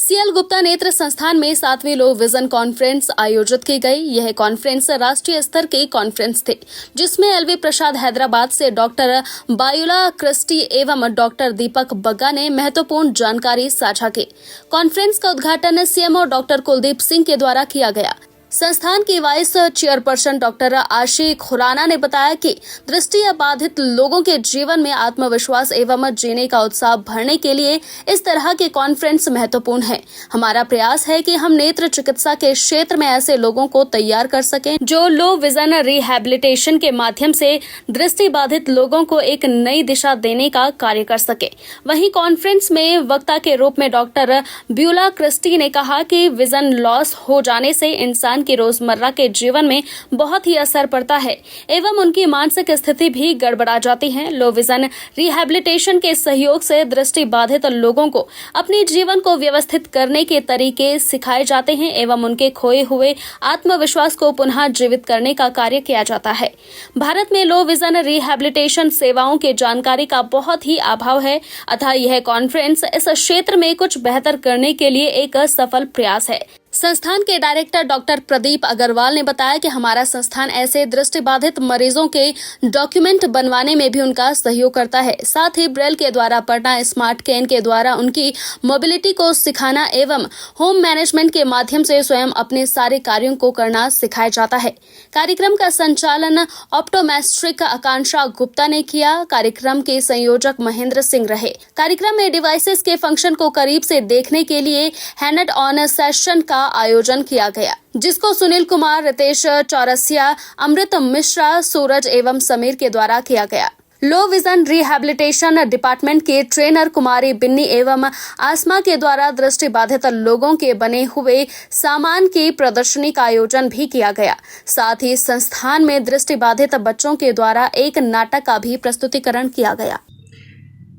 CL Gupta नेत्र संस्थान में 7वीं लो विजन कॉन्फ्रेंस आयोजित की गई। यह कॉन्फ्रेंस राष्ट्रीय स्तर की कॉन्फ्रेंस थी, जिसमें एलवी प्रसाद हैदराबाद से डॉक्टर बायुला क्रिस्टी एवं डॉक्टर दीपक बग्गा ने महत्वपूर्ण जानकारी साझा की। कॉन्फ्रेंस का उद्घाटन सीएमओ डॉक्टर कुलदीप सिंह के द्वारा किया गया। संस्थान की वाइस चेयरपर्सन डॉक्टर आशी खुराना ने बताया कि दृष्टि बाधित लोगों के जीवन में आत्मविश्वास एवं जीने का उत्साह भरने के लिए इस तरह के कॉन्फ्रेंस महत्वपूर्ण है। हमारा प्रयास है कि हम नेत्र चिकित्सा के क्षेत्र में ऐसे लोगों को तैयार कर सकें जो लो विजन रिहैबिलिटेशन के माध्यम से दृष्टि बाधित लोगों को एक नई दिशा देने का कार्य कर सके। वहीं कॉन्फ्रेंस में वक्ता के रूप में डॉक्टर ब्यूला क्रिस्टी ने कहा कि विजन लॉस हो जाने से इंसान की रोजमर्रा के जीवन में बहुत ही असर पड़ता है एवं उनकी मानसिक स्थिति भी गड़बड़ा जाती है। लो विजन रिहैबिलिटेशन के सहयोग से दृष्टि बाधित लोगों को अपने जीवन को व्यवस्थित करने के तरीके सिखाए जाते हैं एवं उनके खोए हुए आत्मविश्वास को पुनः जीवित करने का कार्य किया जाता है। भारत में लो विजन रिहैबिलिटेशन सेवाओं की जानकारी का बहुत ही अभाव है, अतः यह कॉन्फ्रेंस इस क्षेत्र में कुछ बेहतर करने के लिए एक सफल प्रयास है। संस्थान के डायरेक्टर डॉक्टर प्रदीप अग्रवाल ने बताया कि हमारा संस्थान ऐसे दृष्टिबाधित मरीजों के डॉक्यूमेंट बनवाने में भी उनका सहयोग करता है। साथ ही ब्रेल के द्वारा पढ़ना, स्मार्ट कैन के द्वारा उनकी मोबिलिटी को सिखाना एवं होम मैनेजमेंट के माध्यम से स्वयं अपने सारे कार्यों को करना सिखाया जाता है। कार्यक्रम का संचालन ऑप्टोमेट्रिक आकांक्षा गुप्ता ने किया। कार्यक्रम के संयोजक महेंद्र सिंह रहे। कार्यक्रम में डिवाइसेस के फंक्शन को करीब से देखने के लिए हैंड ऑन सेशन का आयोजन किया गया, जिसको सुनील कुमार, रितेश चौरसिया, अमृत मिश्रा, सूरज एवं समीर के द्वारा किया गया। लो विजन रिहैबिलिटेशन डिपार्टमेंट के ट्रेनर कुमारी बिन्नी एवं आसमा के द्वारा दृष्टि बाधित लोगों के बने हुए सामान की प्रदर्शनी का आयोजन भी किया गया। साथ ही संस्थान में दृष्टि बाधित बच्चों के द्वारा एक नाटक का भी प्रस्तुतिकरण किया गया।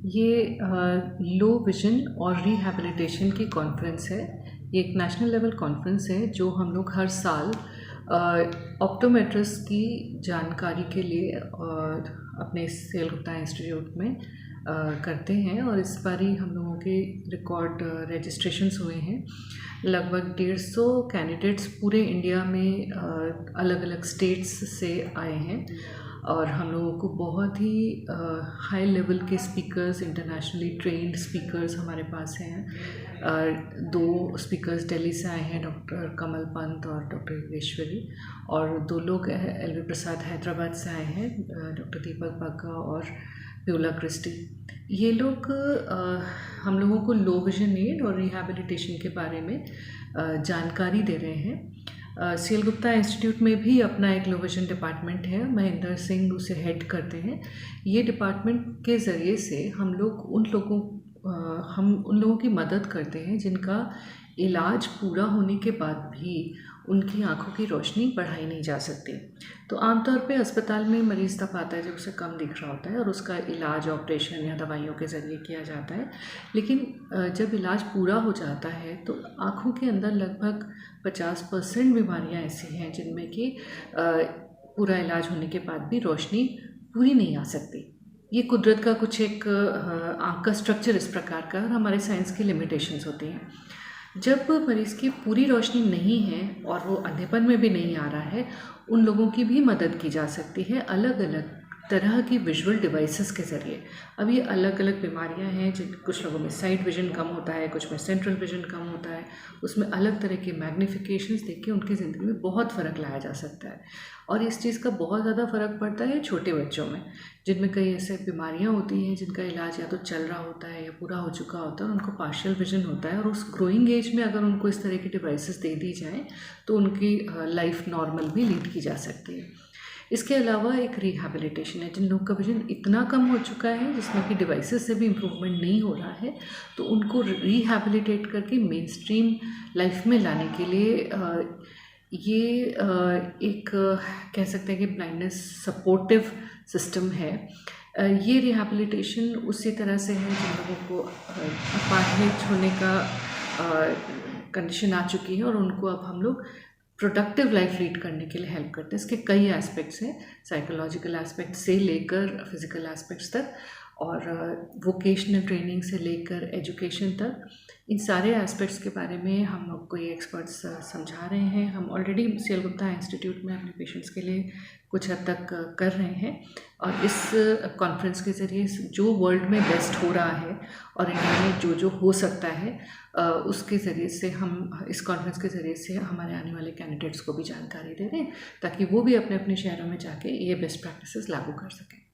ये लो विजन और रिहैबिलिटेशन की कॉन्फ्रेंस है। ये एक नेशनल लेवल कॉन्फ्रेंस है जो हम लोग हर साल ऑप्टोमेट्रिस्ट की जानकारी के लिए अपने सीएल गुप्ता इंस्टीट्यूट में करते हैं और इस बार ही हम लोगों के रिकॉर्ड रजिस्ट्रेशंस हुए हैं। लगभग 150 कैंडिडेट्स पूरे इंडिया में अलग अलग स्टेट्स से आए हैं और हम लोगों को बहुत ही हाई लेवल के स्पीकर्स, इंटरनेशनली ट्रेंड स्पीकर्स हमारे पास हैं। 2 स्पीकर्स दिल्ली से आए हैं, डॉक्टर कमल पंत और डॉक्टर योगेश्वरी, और 2 लोग एलवी प्रसाद हैदराबाद से आए हैं, डॉक्टर दीपक बग्गा और ब्यूला क्रिस्टी। ये लोग हम लोगों को लो विजन एड और रिहैबिलिटेशन के बारे में जानकारी दे रहे हैं। सीएल गुप्ता इंस्टीट्यूट में भी अपना एक लो विजन डिपार्टमेंट है, महेंद्र सिंह उसे हेड करते हैं। ये डिपार्टमेंट के ज़रिए से हम उन लोगों की मदद करते हैं जिनका इलाज पूरा होने के बाद भी उनकी आंखों की रोशनी बढ़ाई नहीं जा सकती। तो आमतौर पे अस्पताल में मरीज़ तब आता है जब उसे कम दिख रहा होता है और उसका इलाज ऑपरेशन या दवाइयों के ज़रिए किया जाता है। लेकिन जब इलाज पूरा हो जाता है तो आँखों के अंदर लगभग 50% बीमारियाँ ऐसी हैं जिनमें कि पूरा इलाज होने के बाद भी रोशनी पूरी नहीं आ सकती। ये कुदरत का कुछ एक आँख का स्ट्रक्चर इस प्रकार का, और हमारे साइंस की लिमिटेशंस होती हैं। जब मरीज़ की पूरी रोशनी नहीं है और वो अंधेपन में भी नहीं आ रहा है, उन लोगों की भी मदद की जा सकती है अलग अलग तरह की विजुअल डिवाइसेस के ज़रिए। अब ये अलग अलग बीमारियां हैं जिन कुछ लोगों में साइड विजन कम होता है, कुछ में सेंट्रल विजन कम होता है, उसमें अलग तरह के मैग्नीफिकेशंस देख के उनकी ज़िंदगी में बहुत फ़र्क लाया जा सकता है। और इस चीज़ का बहुत ज़्यादा फ़र्क पड़ता है छोटे बच्चों में, जिनमें कई ऐसे बीमारियाँ होती हैं जिनका इलाज या तो चल रहा होता है या पूरा हो चुका होता है और उनको पार्शियल विजन होता है। और उस ग्रोइंग एज में अगर उनको इस तरह की डिवाइसेस दे दी जाएँ तो उनकी लाइफ नॉर्मल भी लीड की जा सकती है। इसके अलावा एक रिहैबिलिटेशन है, जिन लोगों का विजन इतना कम हो चुका है जिसमें कि डिवाइसेस से भी इम्प्रूवमेंट नहीं हो रहा है, तो उनको रिहैबिलिटेट करके मेन स्ट्रीम लाइफ में लाने के लिए ये एक कह सकते हैं कि ब्लाइंडनेस सपोर्टिव सिस्टम है। ये रिहैबिलिटेशन उसी तरह से है जिन लोगों को अपाहिज होने का कंडीशन आ चुकी है और उनको अब हम लोग प्रोडक्टिव लाइफ लीड करने के लिए हेल्प करते हैं। इसके कई एस्पेक्ट्स हैं, साइकोलॉजिकल एस्पेक्ट से लेकर फिज़िकल एस्पेक्ट्स तक, और वोकेशनल ट्रेनिंग से लेकर एजुकेशन तक, इन सारे एस्पेक्ट्स के बारे में हम लोग को ये एक्सपर्ट्स समझा रहे हैं। हम ऑलरेडी CL गुप्ता इंस्टीट्यूट में अपने पेशेंट्स के लिए कुछ हद तक कर रहे हैं और इस कॉन्फ्रेंस के ज़रिए जो वर्ल्ड में बेस्ट हो रहा है और इंडिया में जो जो हो सकता है उसके ज़रिए से हम इस कॉन्फ्रेंस के ज़रिए से हमारे आने वाले कैंडिडेट्स को भी जानकारी दे रहे हैं ताकि वो भी अपने अपने शहरों में जाके ये बेस्ट प्रैक्टिसेस लागू कर सकें।